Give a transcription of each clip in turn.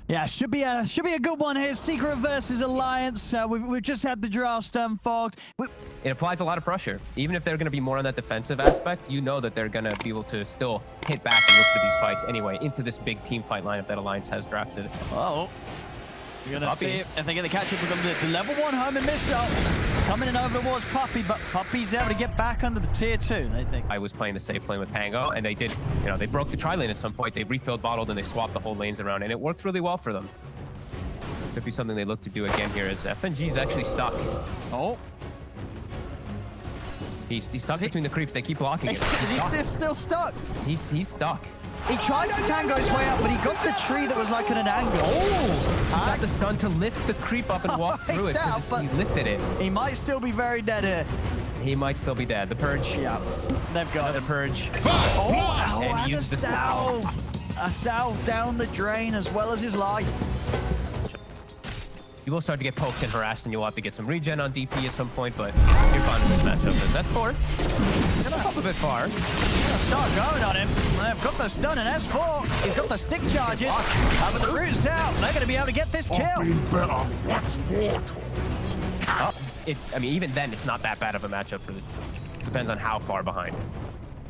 Yeah, should be a good one here. Secret versus Alliance. We've just had the draw stun fogged. It applies a lot of pressure. Even if they're going to be more on that defensive aspect, you know that they're going to be able to still hit back and look for these fights anyway into this big team fight lineup that Alliance has drafted. Oh, you're gonna see if they get the catch up with the level 1 homing missile coming in over towards Puppey, but Puppey's able to get back under the tier 2. I was playing the safe lane with Pango, and they did, they broke the tri lane at some point. They refilled, bottled, and they swapped the whole lanes around, and it worked really well for them. Could be something they look to do again here, as FNG's actually stuck. Oh. He's stuck between the creeps. They keep blocking it. Is he still stuck? He's stuck. He tried to tango his way up, but he got the tree that was like at an angle. Oh! He got the stun to lift the creep up and walk through it, because he lifted it. He might still be very dead here. He might still be dead. The Purge. Yeah, they've got the Purge. And use the salve. A salve down the drain as well as his life. You will start to get poked and harassed, and you'll have to get some regen on DP at some point, but you're fine in this matchup. As S4 gonna hop a bit far. Start going on him. They've got the stun in S4. He's got the stick charges. But the roots out. They're going to be able to get this kill. I mean, even then, it's not that bad of a matchup for the. It depends on how far behind.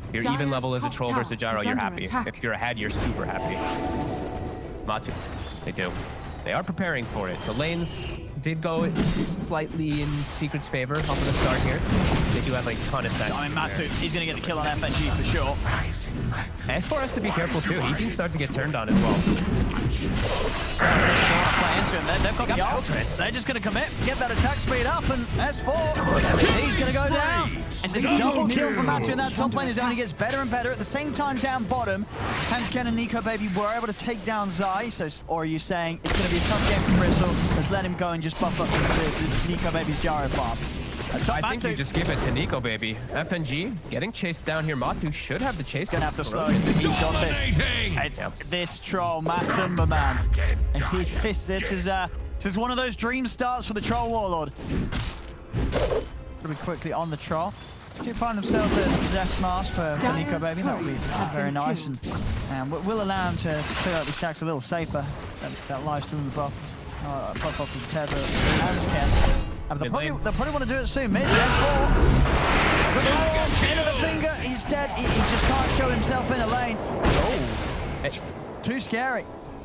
If you're even level as a troll versus a gyro, you're happy. If you're ahead, you're super happy. Matu, they do. They are preparing for it. The lanes did go slightly in Secret's favor off of the start here. They do have a ton of stacks. I mean, Matu, he's going to get the kill on FNG for sure. S4 has to be careful too. He can start to get turned on as well. Play into him. They've got the ultrates. They're just going to commit, get that attack speed up, and S4, he's going to go down. It's a double kill from Matu, and that top lane only gets better and better. At the same time, down bottom, Hansken and Nico Baby were able to take down Zai. Or are you saying it's going to be a tough game for Bristle? Let's let him go and just buff up the Nico Baby's gyro farm. I think you just give it to Nico Baby. FNG getting chased down here. Matu should have the chase. Gonna have to slow it. He's got this. This troll, Matumba man. This is one of those dream starts for the troll warlord. Pretty quickly on the troll. Do find themselves a possessed mask for Nico Baby. That would be very nice, and we'll allow him to clear out the stacks a little safer. That live stream buff. Buff off his tether. They'll probably want to do it soon. Mid, S4. Into the finger. He's dead. He just can't show himself in a lane. Oh, it's too scary.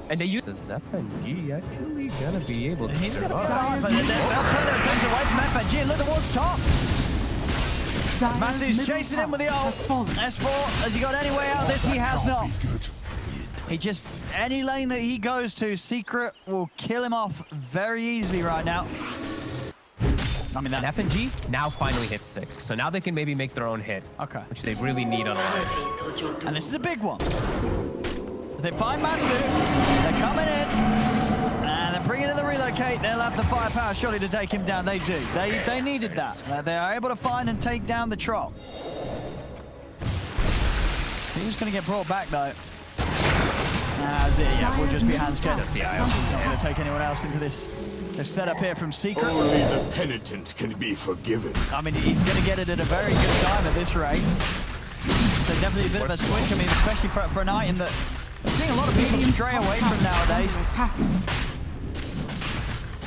And they use this FNG actually gonna be able to. He's gonna die, but they'll turn their attention away from FNG. Look at what's top. Matu's chasing him with the ult. S4, has he got any way out of this? He has not. He just, any lane that he goes to, Secret will kill him off very easily right now. I mean, that FNG now finally hits 6, so now they can maybe make their own hit. Okay. Which they really need on Alliance. And this is a big one. They find Matu, they're coming in, and they're bringing in the relocate. They'll have the firepower surely to take him down. They do. They needed that. They are able to find and take down the troll. He's going to get brought back though. That's it. Yeah, we'll just be Hansken. He's not going to take anyone else into this setup here from Secret. Only the penitent can be forgiven. I mean, he's going to get it at a very good time at this rate. So definitely a bit of a switch. I mean, especially for an item that I'm seeing a lot of people stray away from nowadays.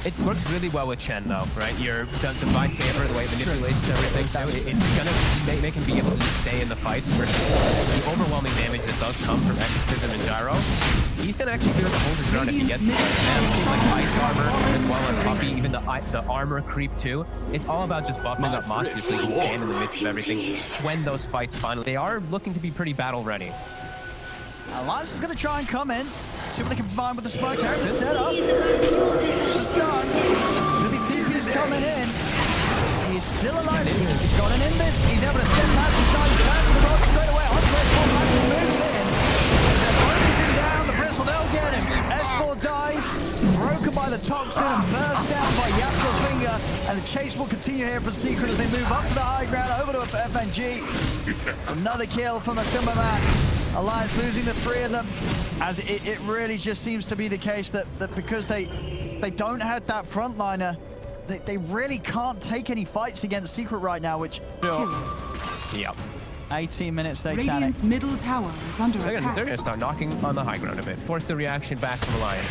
It works really well with Chen, though, right? Your divine favor, the way it manipulates everything, too. It's gonna make him be able to stay in the fights versus the overwhelming damage that does come from Exorcism and Gyro. He's gonna actually be able to hold his ground if he gets the right like ice armor as well as Puppey, even the armor creep too. It's all about just buffing up Matu so he can stand in the midst of everything when those fights finally. They are looking to be pretty battle ready. Alliance is going to try and come in, see what they can find with the smoke here. The setup. He's done. It's going to be TP's coming in. He's still alive. He's got an Invis. He's able to step back and start turning the road straight away. On to S4, Matu moves in. They're focusing down. The Bristle, they'll get him. S4 dies, broken by the toxin and burst down by Yapso's finger. And the chase will continue here for Secret as they move up to the high ground, over to FNG. Another kill from a Timberman. Alliance losing the 3 of them, as it really just seems to be the case that because they don't have that frontliner, they really can't take any fights against Secret right now, which... Yep. 18 minutes satanic. Radiant's middle tower is under They're attack. gonna start knocking on the high ground a bit. Force the reaction back from Alliance.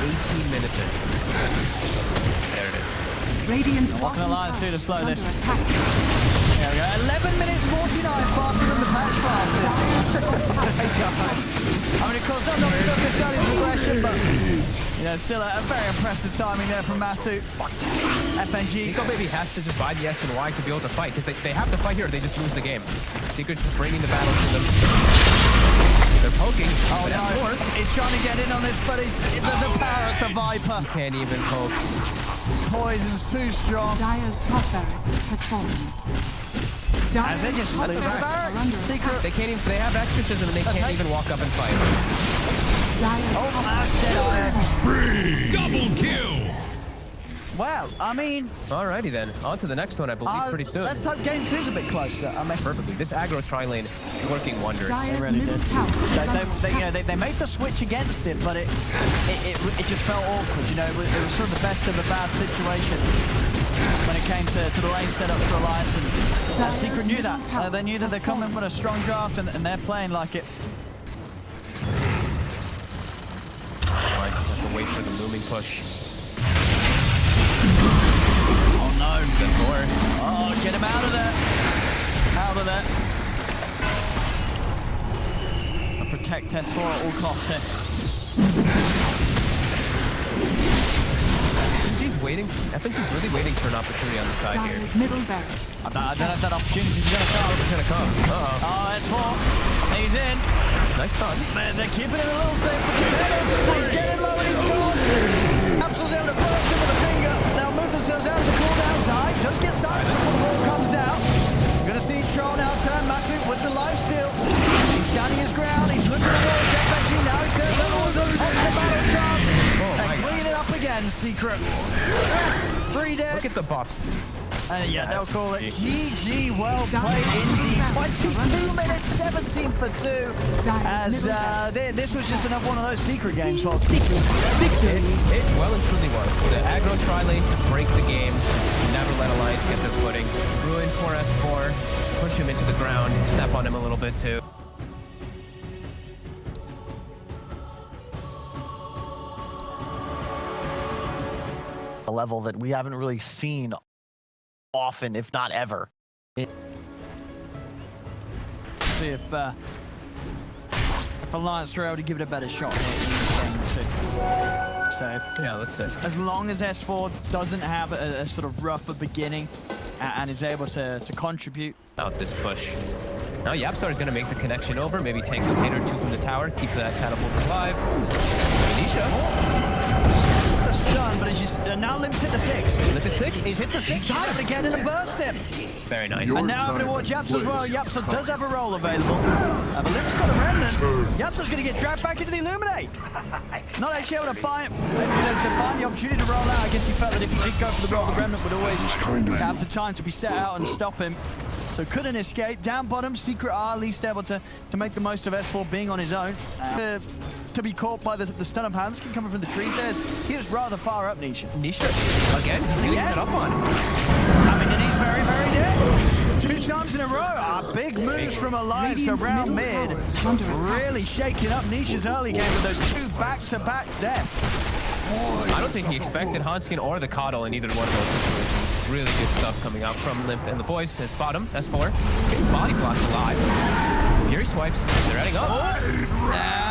18 minutes in. There it is. Radiant's What can bottom Alliance tower do to is slow under this? attack. There we go. 11 minutes 49, faster than the patch fastest. I mean, of course, not this guy is progression, but you know, still a very impressive timing there from Matu. FNG. Nico maybe has to just buy the S and Y to be able to fight, because they have to fight here or they just lose the game. Secret's bringing the battle to them. They're poking. Oh no, he's trying to get in on this, but he's the power of the Viper. He can't even poke. Poison's too strong. Dire's top barracks has fallen. As they Dire's just top lose the barracks are barracks. under Secret. attack. They can't even, they have exorcism and they can't even walk up and fight. Dire's Oh, top last barracks Deadeye. Double kill! Wow, I mean, Alrighty then, on to the next one I believe pretty soon. let's hope game 2's a bit closer. I mean, Perfectly. This aggro tri-lane is working wonders. Dire's really middle did. tower is under attack. they made the switch against it, but it just felt awkward. You know, it was sort of the best of a bad situation when it came to the lane setup for Alliance. And Secret knew that. They knew that they're coming with a strong draft, and they're playing like it. Alliance just has to wait for the looming push. Oh no! That's more. Oh, get him out of there! Out of there! A protect S4 at all costs here. FNG's waiting. FNG's really waiting for an opportunity on the side here. Dire's middle barracks. I don't know if that opportunity's gonna come. It's gonna come. Uh-oh. Oh, S4. He's in. Nice stun. They're keeping him a little safe, but he's getting low and he's gone. Absol's able to burst him with a finger. They'll move themselves out of the cooldown side. Does get started before the ball comes out. Gonna see Troll now turn Matu with the life steal. He's standing his ground. He's looking towards FNG. Now he turns over the battle chance. And clean it up again, Secret. 3 dead. Look at the buffs. Yeah, they'll call it GG. Well played indeed. 22 minutes, 17 for 2. As this was just another one of those Secret games. Well, It well and truly was. The aggro tri-lane to break the game. Never let Alliance get their footing. Ruin for S4. Push him into the ground. Step on him a little bit too. A level that we haven't really seen often, if not ever. see if Alliance are able to give it a better shot here in game 2. So Yeah, let's see. as long as S4 doesn't have a sort of rougher beginning and is able to contribute. Out this push. Now Yapstar is going to make the connection over, maybe tank a hit or two from the tower, keep that catapult alive. Anisha. The stun, but it's just now Limp's hit the 6. Hit the 6? He's hit the 6. He's able to get in and burst him. Very nice. And now having to watch Yapstar as well. Yapstar does have a roll available. But Limp's got a remnant. Yapstar's going to get dragged back into the Illuminate. Not actually able to find the opportunity to roll out. I guess he felt that if he did go for the roll, the remnant would always have the time to be set out and stop him. So couldn't escape. Down bottom, Secret are at least able to make the most of S4 being on his own. To be caught by the stun of Hanskin coming from the trees there. He was rather far up, Nisha. Nisha, again, really Yeah. set up on him. I mean, and he's very, very dead. 2 times in a row. Big moves from Alliance around mid. Really shaking up Nisha's early game with those 2 back-to-back deaths. I don't think he expected Hanskin or the Coddle in either one of those situations. Really good stuff coming out from Limp and the boys. His bottom, S4. Getting body blocked alive. Fury swipes. They're heading up.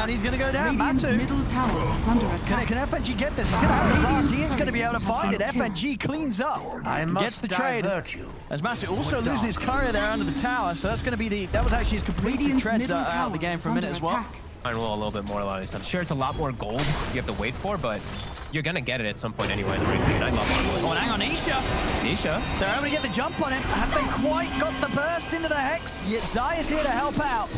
And he's going to go down. Radiant's Matu. middle tower is under attack. Can FNG get this? He's going to have the blast. He ain't going to be able to find it. FNG cleans up. Gets the trade. As Matu also losing his courier there under the tower. So that's going to be that was actually his completed Radiant's treads middle out of tower the game is for a minute under as well. attack. I roll a little bit more a lot of stuff. Sure, it's a lot more gold you have to wait for, but you're gonna get it at some point anyway. The right thing. I love it. Oh, and hang on, Nisha. They're able to get the jump on him. Have they quite got the burst into the Hex? Yet Zai is here to help out.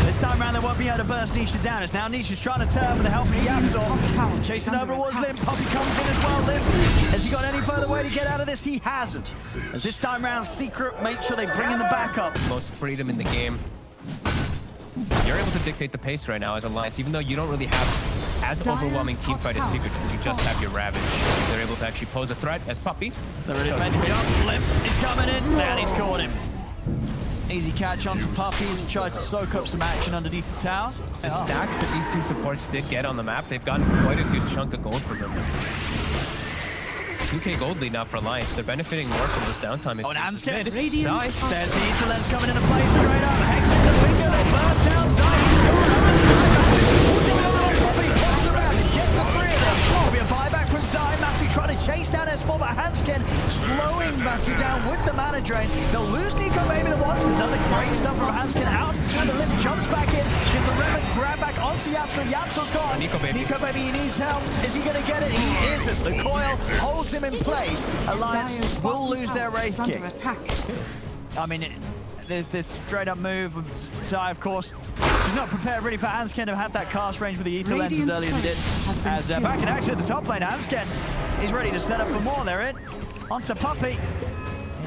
This time around, they won't be able to burst Nisha down. As now Nisha's trying to turn with the help of Yapsor. Chasing over towards Limp. Poppy comes in as well, Limp. Has he got any further way to get out of this? He hasn't. As this time around, Secret make sure they bring in the backup. Most freedom in the game. You're able to dictate the pace right now as Alliance, even though you don't really have as overwhelming team fight as Secret does. You just have your Ravage. They're able to actually pose a threat as Puppy. They're ready to make the jump. Limp is coming in, and he's caught him. Easy catch onto Puppy as he tries to soak up some action underneath the tower. The stacks that these two supports did get on the map, they've gotten quite a good chunk of gold from them. 2k gold lead now for Alliance. They're benefiting more from this downtime. Oh, and Anskin. Zai. There's the Ether Lens coming into play straight up. Hex in the finger, they burst down. Zai, he's still over the side. Property close the Ravage, gets the three of them. There'll be a buyback from Zai. Matu trying to chase down S4, but Hanskin slowing Matu down with the mana drain. They'll lose Nico Baby the once. Another great stuff from Hanskin out. And the Limp jumps back in. Gets the Revenant grab back onto Yapso. Yapso's gone. Nico Baby, he needs help. Is he going to get it? He isn't. The coil holds him in place. Alliance will lose their Wraith Kick. I mean, there's this straight up move. Zai, of course, he's not prepared really for Hanskin to have that cast range with the Ether Lens as early as he did. As back in action at the top lane, Hanskin, he's ready to set up for more. They're in. Onto Puppy.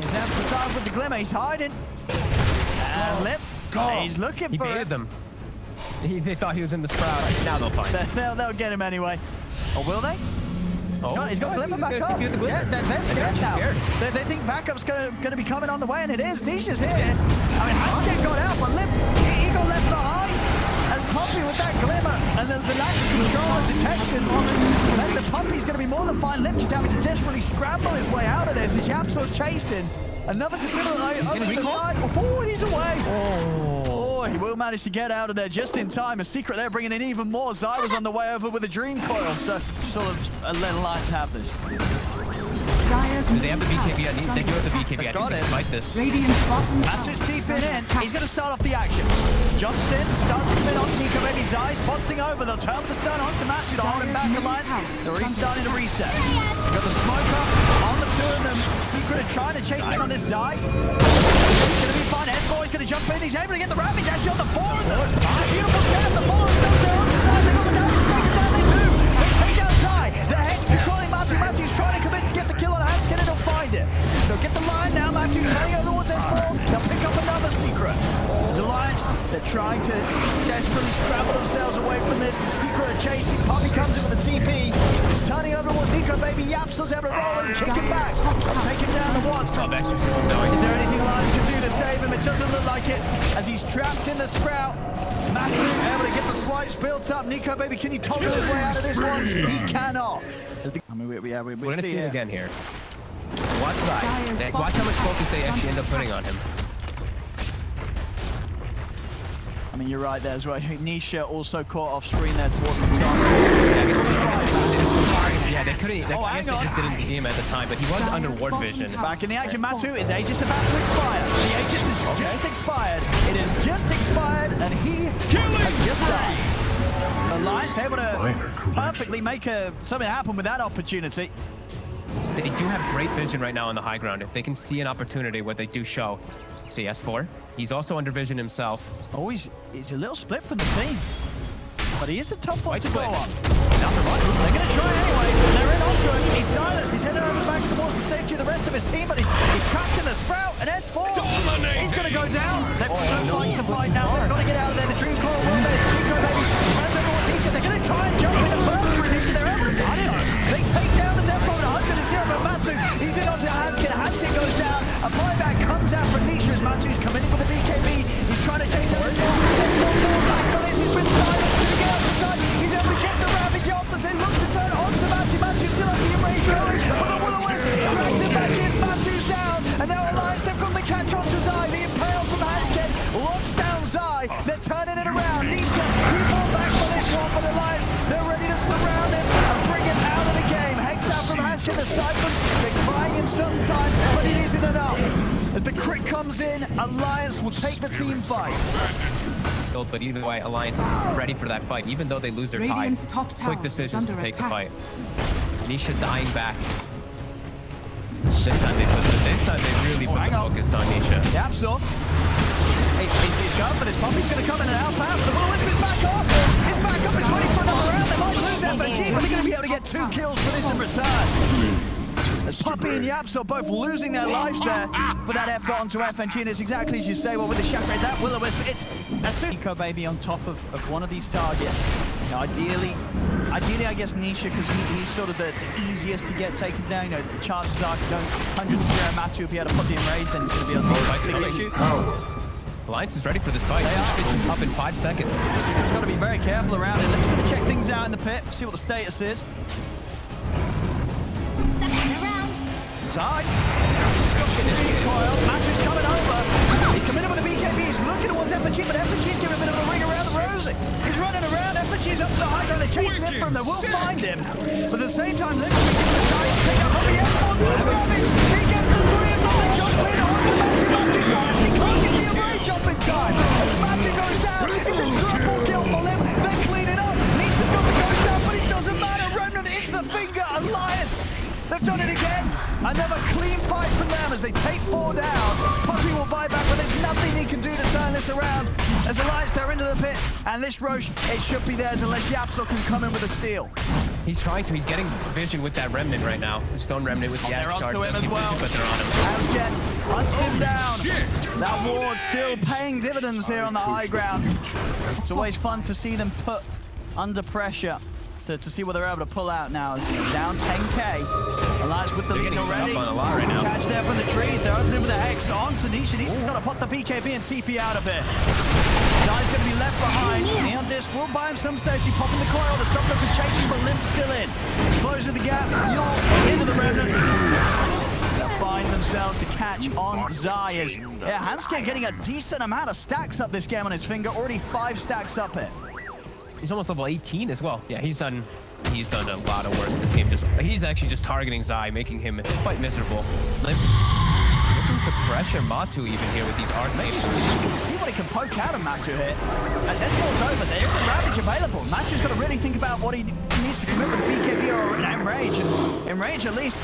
He's out to start with the Glimmer. He's hiding. As Lip, he's looking for baited them. They thought he was in the Sprout. Now they'll find him. They'll get him anyway. Or will they? He's got Glimmer back up. Yeah, they're scared now. They think backup's going to be coming on the way, and it is. Nisha's here. I mean, Hanskin got out, but he got left behind as Puppy with that Glimmer. And the lack of control and detection on it. The Puppy's going to be more than fine. Limp just having to desperately scramble his way out of this. And Yapso's chasing. Another discriminate over the side. Oh, and he's away. Oh, he will manage to get out of there just in time. A Secret there bringing in even more. Zai was on the way over with a Dream Coil. So sort of let Alliance have this. Do they have the BKB? They do have the BKB. I think they can fight this. Matu's deeping in. He's going to start off the action. Jumps in, starts to spin onto Nico Baby. Zai's boxing over. They'll turn the stun onto Matu to hold him back. Alliance. They're already starting to reset. Got the smoke up on the two of them. Secret are trying to chase in on this Zai. He's going to be fine. S4 is going to jump in. He's able to get the Ravage actually on the four of them. It's a beautiful stab. The four is still there onto Zai. They got the damage taken down. They do. They take down Zai. The Hex controlling Matu. Matu's trying to come in to get the kill on Hanskin and he'll find it. They'll get the line now. Matu's running over towards S4. They'll pick up another Secret. There's Alliance. They're trying to desperately scramble themselves away from this. The Secret are chasing. Puppy comes in with the TP. He's turning over towards Nico Baby. Yapso's able to roll and kick him back. They'll take him down the once. Is there anything Alliance can do to save him? It doesn't look like it as he's trapped in the Sprout. Matu able to get the swipes built up. Nico Baby, can he toggle his way out of this one? He cannot. I mean, we're going to see it again here. Watch that. Watch how much focus they actually end up putting on him. I mean, you're right there as well. Nisha also caught off screen there towards the top. Yeah, they couldn't. I guess they just didn't see him at the time, but he was under ward vision. Back in the action, Matu is Aegis about to expire. The Aegis is just expired. It is just expired, and he has just died. Alliance able to perfectly make something happen with that opportunity. They do have great vision right now on the high ground. If they can see an opportunity where they do show. See S4. He's also under vision himself. Oh, he's a little split from the team. But he is a tough one to go on. Down the run. They're going to try anyway. They're in onto him. He's silenced. He's heading over back towards the safety of the rest of his team, but he's trapped in the Sprout. And S4, he's going to go down. They've got no fight to fight now. They've got to get out of there. The Dream Coil will miss. Nico Baby turns over with Nisha. They're going to try and jump in and burn through Nisha. They're able to cut it. They take down the Death Roll at 100-0, but Matu, he's in onto Hanskin. Hanskin goes down. A buyback comes out from Nisha as Matu's coming in with the BKB. He's trying to chase him as well. S4 back for this. He's been silenced. He's get out the side. He's able to get the Ravage off as they look to turn onto Matu. Matu's still up the enrage going. But the Will-O-Wisp drags him back in. Matu's down. And now Alliance, they've got the catch onto Zai. The Impale from Hanskin locks down Zai. They're turning it around. Nisha, he fought back for this one for the Alliance. They're ready to surround him and bring him out of the game. Hex out from Hanskin. The Cyphers, they're crying him sometimes, but it isn't enough. As the crit comes in, Alliance will take the team fight. But either way, Alliance ready for that fight, even though they lose their tide. Quick decisions to take the fight. Nisha dying back. This time they really put the focus on Nisha. Yeah, so he's going for this pump. He's going to come in and help out. The Will-O-Wisp is back up. It's back up. It's ready for another round. They might lose FNG, but they're going to be able to get 2 kills for this in return. as Puppey and Yaps are both losing their lives there for that effort onto FNG, and it's exactly as you say, well, with the Chakra, that Will-O-Wisp, it's a Nico baby on top of one of these targets. Now, ideally, I guess Nisha, because he's sort of the easiest to get taken down. You know, the chances are if you don't 100 Matu will be able to put the enrage, then it's going to be a big issue. Alliance is ready for this fight. They are. It's up in 5 seconds. He's got to be very careful around it. Limp's going to check things out in the pit, see what the status is. Side. Matu's coming over. He's coming in with the BKB. He's looking towards FNG, but FNG's giving a bit of a ring around the rosy. He's running around. FNG's up to the high ground. They're chasing him from there. We'll find him. But at the same time, Limp is giving the try to take out Puppey. He gets the 3 and the jump in onto Matu. Matu's trying. He can't get the array jump in time. As Matu goes down, it's a triple kill for Limp. They're cleaning up. Nisha's got the ghost down, but it doesn't matter. Remnant into the finger. Alliance. They've done it again. Another clean fight from them as they take 4 down. Puppey will buy back, but there's nothing he can do to turn this around. As Alliance, they're into the pit, and this Roche, it should be theirs unless Yapsel can come in with a steal. He's trying to. He's getting vision with that Remnant right now. The Stone Remnant with the They're edge charge. onto him as well. But they're on him. Housken hunts him down. That ward still paying dividends here on the high ground. It's always fun to see them put under pressure. To see what they're able to pull out now. Down 10k. Alliance with the lead already. On a lot right now. Catch there from the trees. They're opening with the Hex on to Nisha. Nisha's got to put the BKB and TP out of it. Guy's going to be left behind. Neon Disc will buy him some safety. Popping the coil to stop them from chasing, but Limp's still in. Closing the gap. Yaws into the Remnant. They'll find themselves to catch on Zayas. Yeah, Hanskin getting a decent amount of stacks up this game on his finger. Already 5 stacks up it. He's almost level 18 as well. Yeah, he's done a lot of work in this game. He's actually just targeting Zai, making him quite miserable. Limp looking to pressure Matu even here with these art Maybe you can see what he can poke out of Matu here. As Escort's over, there's a Ravage available. Matu's got to really think about what he needs to commit with the BKB or an Enrage. And Enrage, at least,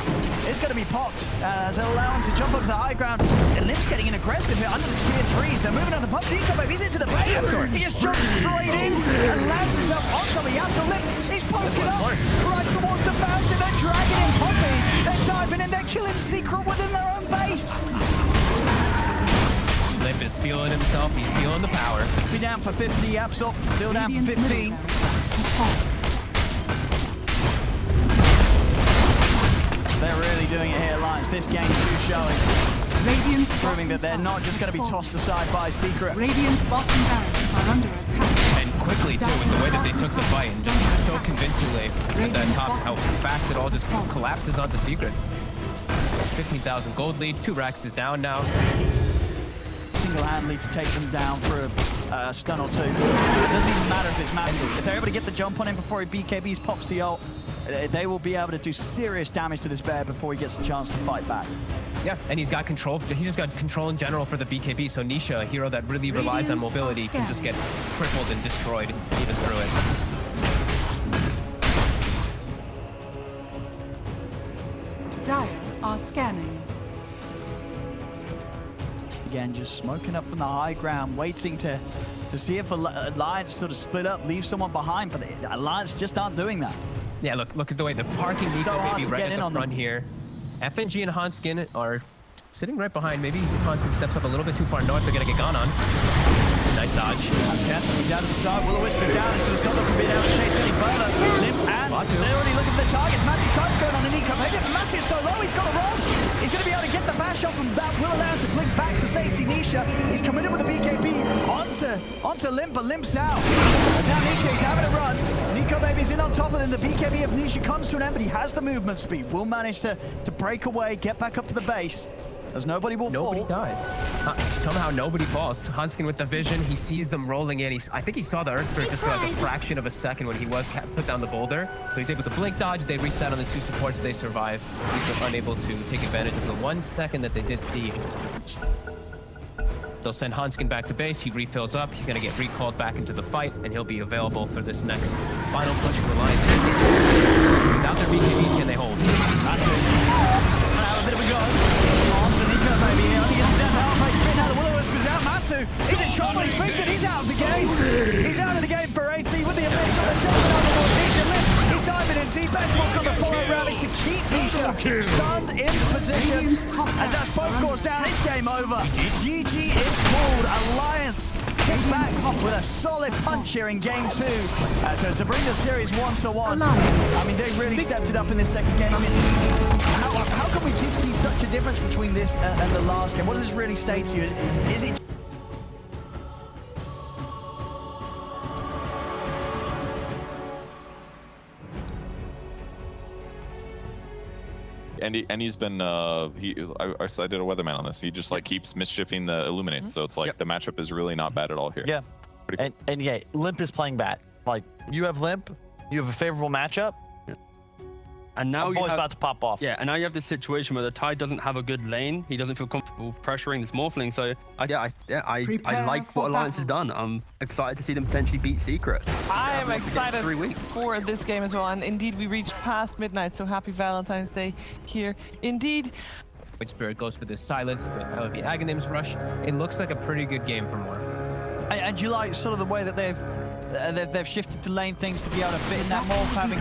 is going to be popped as they'll allow him to jump up to the high ground. And Limp's getting in aggressive here under the tier 3s. They're moving on the pump. Nico, baby, he's into the bait. He just jumps straight in and lands himself on top of Yapsel. Limp, he's poking up right towards the fountain. They're dragging in Puppey. They're diving in. They're killing Secret within their own base. Limp is feeling himself. He's feeling the power. Be down for 50. Yapsel still down for 15. They're really doing it here, Alliance. This game too showing. Radiant's Proving that they're not just going to be tossed aside by Secret. Radiant's bottom barracks are under attack. And quickly, too, with the way that they took the fight. And just so convincingly at that top, how fast it all just collapses onto Secret. 15,000 gold lead. 2 racks is down now. Single-handedly to take them down for a stun or 2. It doesn't even matter if it's Matu. If they're able to get the jump on him before he BKBs pops the ult, they will be able to do serious damage to this bear before he gets a chance to fight back. Yeah, and he's got control. He's just got control in general for the BKB. So Nisha, a hero that really relies on mobility, can just get crippled and destroyed even through it. Dire are scanning. Again, just smoking up from the high ground, waiting to see if Alliance sort of split up, leave someone behind, but the Alliance just aren't doing that. Yeah, look at the way the parking Nico baby right at the front here. FNG and Hanskin are sitting right behind. Maybe Hanskin steps up a little bit too far north. They're going to get gone on. Nice dodge. Hanskin, he's out of the start. Will-O-Wisp is down. He's going to stop them from being able to chase any further. Limp and they're already looking for the targets. Matu tries going on an Nico. Matu's so low, he's got to roll. He's going to be able to get the bash off, and that will allow him to blink back to safety. Nisha, he's coming in with the BKB onto Limp, but Limp's down. And now Nisha, he's having a run. Nico baby's in on top of him. The BKB of Nisha comes to an end, but he has the movement speed. Will manage to break away, get back up to the base. As nobody will fall. Nobody dies. Somehow nobody falls. Hanskin with the vision, he sees them rolling in. I think he saw the Earthbird just for like a fraction of a second when he was put down the boulder. So he's able to blink dodge. They reset on the 2 supports. They survive. He's unable to take advantage of the 1 second that they did see. They'll send Hanskin back to base. He refills up. He's going to get recalled back into the fight, and he'll be available for this next final push for Alliance. Without their BKBs, can they hold? That's it. Have a bit of a go. Nico, baby, he only gets down to halfway spin. Now the Will-O-Wisp is out. Matu, he's in trouble. He's fingered. He's out of the game. He's out of the game for 80 with the Abyss on the top of the board. Nisha Limp, he's diving in. TPax wants got the follow Ravage to keep Nisha stunned in position. Radiant's top As that smoke barracks goes down, it's game over. GG is called. Alliance get back with a solid punch here in game 2 to bring the series 1-1. I mean, they really stepped it up in this second game. I mean, how can we see such a difference between this and the last game? What does this really say to you? Is it And he's been I did a weatherman on this. He just like keeps mischiefing the illuminate, so it's like the matchup is really not bad at all here. Yeah, Pretty cool. and yeah, Limp is playing bad. Like you have Limp, you have a favorable matchup. And now Boy's about to pop off. Yeah, and now you have this situation where the Tide doesn't have a good lane. He doesn't feel comfortable pressuring this Morphling. So I like what Alliance has done. I'm excited to see them potentially beat Secret. I am excited 3 weeks. for this game as well. And indeed, we reached past midnight. So happy Valentine's Day here. Indeed. White Spirit goes for this silence, the Aghanims rush. It looks like a pretty good game for more. And you like sort of the way that they've shifted to lane things to be able to fit in that morph, having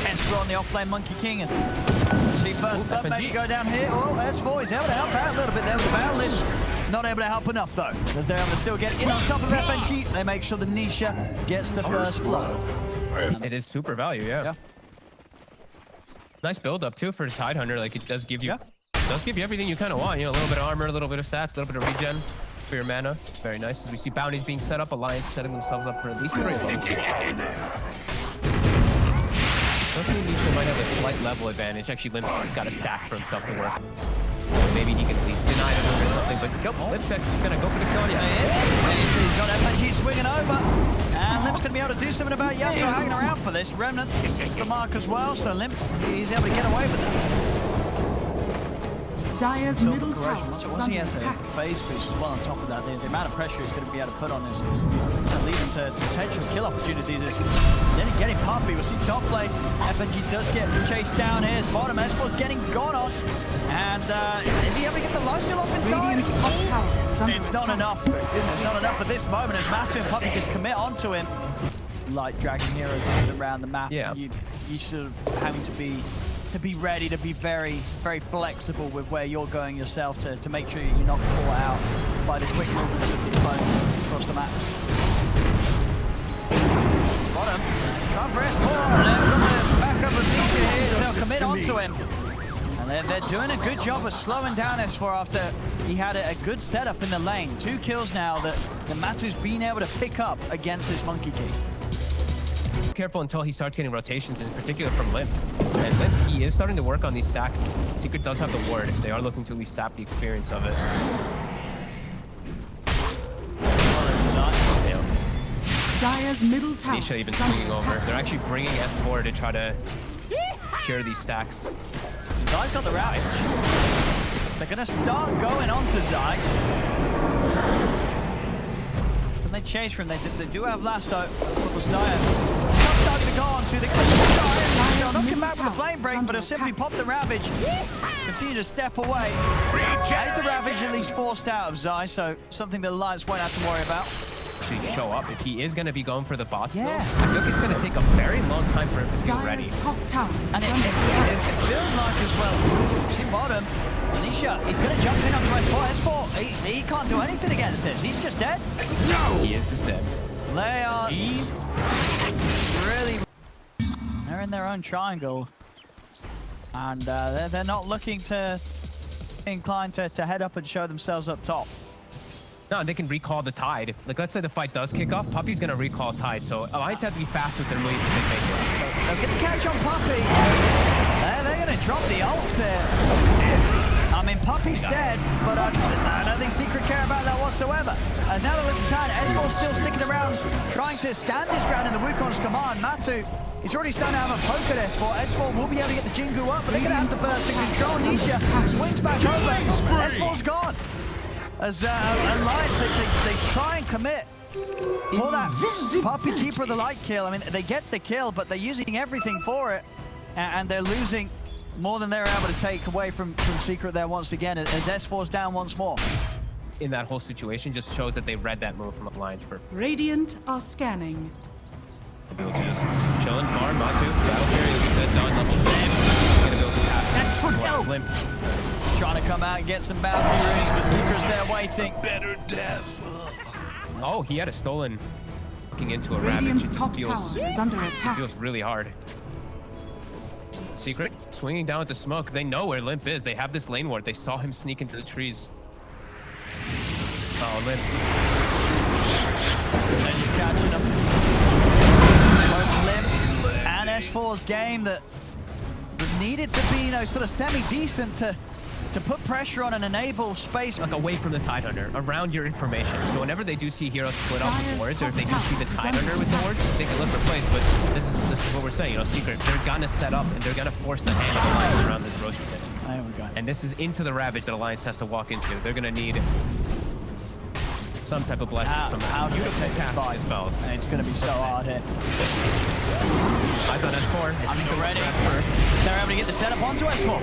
Esper on the offlane Monkey King. As see first blood maybe go down here. Oh, S4 is able to help out a little bit there with the battle list. Not able to help enough though, as they're able to still get in on top of FNG. They make sure the Nisha gets the first blood. It is super value, yeah. Nice build up too for a Tide Hunter. Like it does give you everything you kind of want. You know, a little bit of armor, a little bit of stats, a little bit of regen for your mana. Very nice. As we see bounties being set up, Alliance setting themselves up for at least 3 of them. Hopefully Nisha might have a slight level advantage. Actually, Limp's got a stack for himself to work. Maybe he can at least deny it or something, but nope, Limp's actually gonna go for the kill. Yeah, he's got FNG swinging over. And Limp's gonna be able to do something about Yasuo hanging around for this. Remnant the mark as well, so Limp, he's able to get away with it. Dire's middle tower is Once he under has the attack. phase boost as well on top of that, the amount of pressure he's going to be able to put on this to lead him to potential kill opportunities. Then getting Puppy. We'll see top lane. FNG does get chased down here. His bottom S4's getting gone on. And is he able to get the lifesteal off in time? Radiant's top tower is under It's not attack. enough. It's not enough at this moment as Master and Puppy just commit onto him. Like dragging heroes around the map. Yeah. You sort of having to be ready, to be very, very flexible with where you're going yourself to make sure you're not caught out by the quick movements of the opponent across the map. Bottom, try and press forward. They're back up with Nisha here. They'll commit onto him. And they're doing a good job of slowing down S4 after he had a good setup in the lane. 2 kills now that Matu's been able to pick up against this Monkey King. Careful until he starts getting rotations, in particular from Limp. And Limp, he is starting to work on these stacks. Secret does have the ward. They are looking to at least sap the experience of it. Dire's middle tower Nisha even is under swinging over. attack. They're actually bringing S4 to try to cure these stacks. Zai's got the ravage. They're going to start going on to Zai. Can they chase for him? They do have Lasso. Zaya. Tough target to go on to. They're going to Zaya. They'll knock him back with a flame break, but he'll simply pop the ravage. Continue to step away. As the ravage at least forced out of Zai, so something the Alliance won't have to worry about. Actually show up if he is going to be going for the bots. Yeah. I feel like it's going to take a very long time for him to feel ready. Dire's top tower And is it under attack. feels like as well. See bottom. Nisha, he's going to jump in onto S4. S4, he can't do anything against this. He's just dead. He is just dead. They are really... They're in their own triangle. And they're not looking to... inclined to head up and show themselves up top. No, they can recall the Tide. Like, let's say the fight does kick off, Puppy's going to recall Tide. So Alliance have to be fast with their move if they make it. They'll get the catch on Puppy. They're going to drop the ult here. I mean, Puppy's dead, but I don't think Secret care about that whatsoever. And now that it's time, S4's still sticking around, trying to stand his ground in the Wukong's command. Matu, he's already starting to have a poke at S4. S4 will be able to get the Jingu up, but they're going to have the burst to control. Nisha swings back over. S4's gone. As Alliance, they try and commit for that Puppy Keeper of the Light kill. I mean, they get the kill, but they're using everything for it, and they're losing more than they're able to take away from Secret there once again, as S4's down once more. In that whole situation, just shows that they read that move from Alliance perfectly. Radiant are scanning. Just chilling farm, Matu. Battle Fury, as you said, done level 10. He's gonna be able to pass Limp. Trying to come out and get some bounty rings, but Secret's there waiting. Better death. Oh, he had a stolen. Looking into a Radiant's ravage. top Feels, tower is under it attack. feels really hard. Secret swinging down with the smoke. They know where Limp is. They have this lane ward. They saw him sneak into the trees. Oh, Limp. They're just catching him. Both Limp and S4's game that needed to be, sort of semi-decent to put pressure on and enable space. Like away from the Tidehunter, around your information. So whenever they do see heroes split off with wards, or if they do see the Tidehunter with the wards, they can look for plays. But this is what we're saying, Secret. They're gonna set up and they're gonna force the hand of Alliance around this Roshi pit. There we go. And this is into the Ravage that Alliance has to walk into. They're gonna need some type of blessing from how do you take this fight? Spells. And it's going to be so hard here. Eyes on S4. I think they're ready. They're able to get the setup onto S4.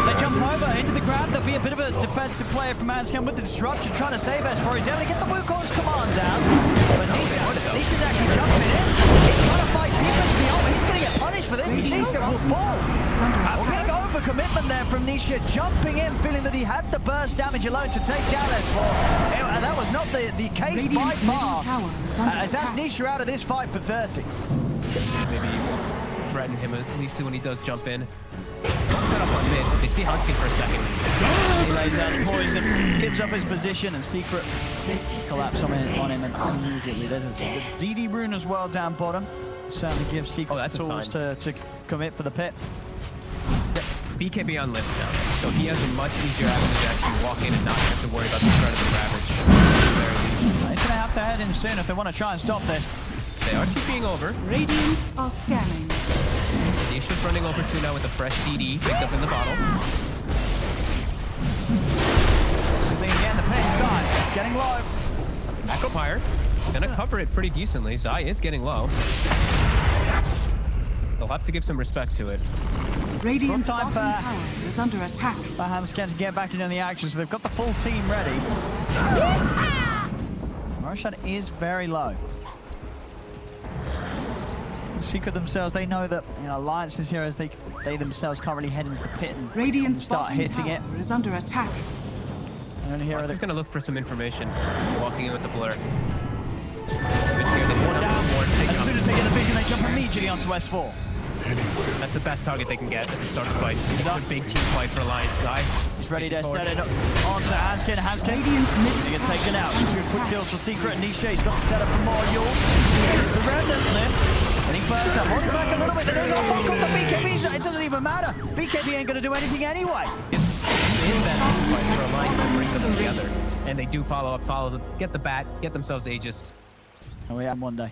They jump over into the grab. There'll be a bit of a defensive player from Anscam with the disruption, trying to save S4. He's able to get the Wukong's command down. But Nisha's actually jumping in. He's trying to fight defense beyond. He's going to get punished for this. Nisha will fall. A big overcommitment there from Nisha, jumping in, feeling that he had the burst damage alone to take down S4. And that was not the case by far, as that's Nisha out of this fight for 30. Maybe threaten him at least when he does jump in. Set up on mid. They see Hunting for a second. He lays out the poison, gives up his position, and Secret collapse on him and immediately. There's a DD rune as well down bottom. Certainly gives Secret tools to commit for the pit. BKB on Limp now, so he has a much easier avenue to actually walk in and not have to worry about the threat of the Ravage. He's going to have to head in soon if they want to try and stop this. They are TPing over. Radiant are scanning. Nisha's running over too now with a fresh DD picked up in the bottle. Again, the pin's gone. It's getting low. Back up higher. Gonna cover it pretty decently. Zai is getting low. They'll have to give some respect to it. Radiant's Time bottom for tower is under attack. Hanscan to get back into the action, so they've got the full team ready. Roshan is very low. Secret themselves, they know that Alliance is here as they themselves can't really head into the pit and Radiant's start bottom hitting tower it. is under attack. And here They're gonna look for some information. Walking in with the blur. As soon as they get the vision, they jump immediately onto S4. That's the best target they can get at the start of the fight. It's a big team fight for Alliance. Zai. He's ready to set it onto Hanskin. Hanskin going to get taken out. 2 quick kills for Secret. Nisha, he's got to set up for more Yule. The Remnant Limp. Getting first up. Hold back a little bit. They don't know what the BKBs. It doesn't even matter. BKB ain't going to do anything anyway. It's that team fight for Alliance that brings them together. And they do follow them, get the bat, get themselves Aegis. And we have one day.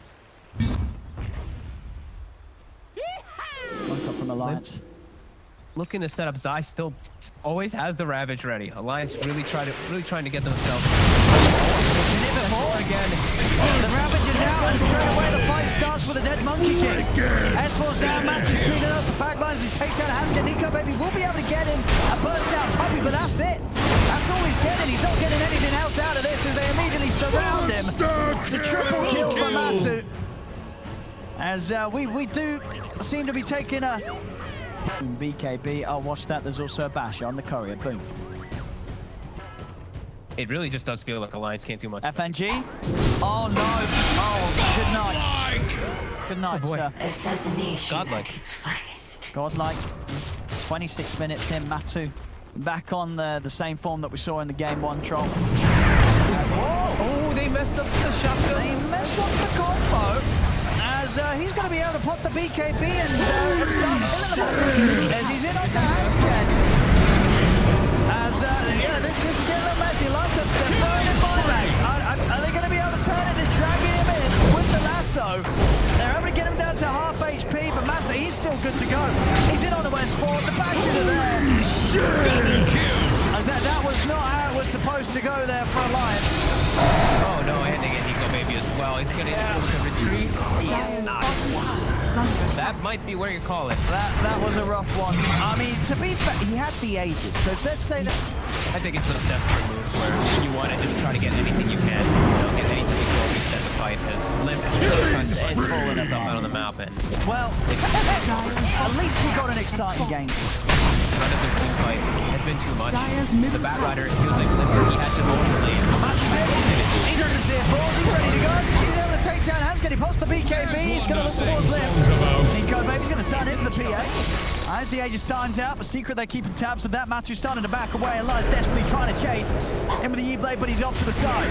One cut from Alliance. Looking to set up. Zai still always has the Ravage ready. Alliance really trying to get themselves. Again. The Ravage is out, and straight away the fight starts with a dead monkey kick. S4's down, Matt is cleaning up the back lines. He takes out Hanskin. Nico Baby will be able to get him a burst down puppy, but that's it. That's all he's getting. He's not getting anything else out of this as they immediately surround him. It's a triple kill for Matsu. As we do seem to be taking a BKB. I'll watch that. There's also a basher on the courier. Boom. It really just does feel like Alliance can't do much. FNG. Oh no. Oh, good night. Good night, sir. Assassination Godlike. at its finest. Godlike. 26 minutes in. Matu back on the same form that we saw in the game 1 troll. Whoa! Oh, they messed up the shotgun. They messed up the combo. As he's going to be able to pop the BKB and start killing them. As he's in onto Hanscan. As yeah, this is getting a little messy. Lots of they're throwing in buybacks. Are they going to be able to turn it? They're dragging him in with the lasso. They're able to get him down to half HP, but Mata, he's still good to go. He's in on the Westport. The bashes are there. As that was not how it was supposed to go there for Alliance. Oh no, ending it. Nico Baby as well. He's going to retreat. That might be where you call it. That was a rough one. I mean, to be fair, he had the Aegis, so let's say that. I think it's those desperate moves where you want to just try to get anything you can. You don't get anything before you set the fight as Limp is falling up on the map. And Well, at least we got an exciting game. none of their team fight has been too much. Dyer's middle The Bat tower Rider, it feels like Limp, he has to go in the lane. He's under the tier 4s, he's ready to go. He's able to take down Hans, he posts the BKB, he's going to look towards Limp. Nico Baby's going to start into the PA. As the age is timed out, but Secret they're keeping tabs of that. Matu's starting to back away, and Elias desperately trying to chase in with the E-Blade, but he's off to the side.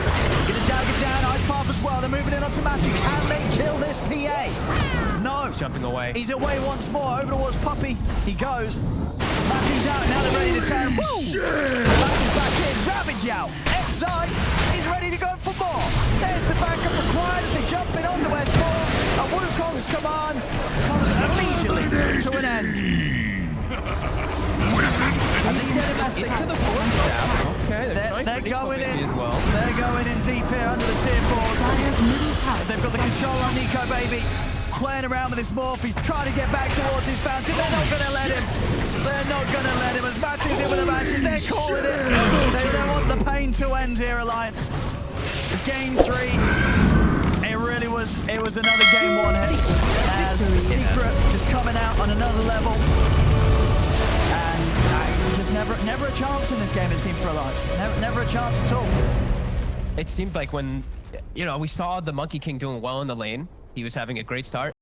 Gonna dagger down, Ice Path as well. They're moving in onto Matu. Can they kill this PA? No. He's jumping away. He's away once more. Over towards Puppy. He goes. Matu's out. Now they're ready to turn. Woo! Matu's back in. Ravage out. Epside is ready to go for more. There's the backup required as they jump in onto S4. And Wukong's command comes immediately to an end. As he's getting that stick to the foot. Okay, They're going in. as well. They're going in deep here under the tier 4s. Dyer's middle tower They've got the control on Nico Baby. Playing around with his morph. He's trying to get back towards his fountain. They're not going to let him. They're not going to let him. As Matu's in with the matches, they're calling it. They want the pain to end here, Alliance. It's game 3. It really was. It was another game 1 hit. As Secret just coming out on another level. And just never a chance in this game, it seemed, for Alliance. Never a chance at all. It seemed like when, we saw the Monkey King doing well in the lane, he was having a great start.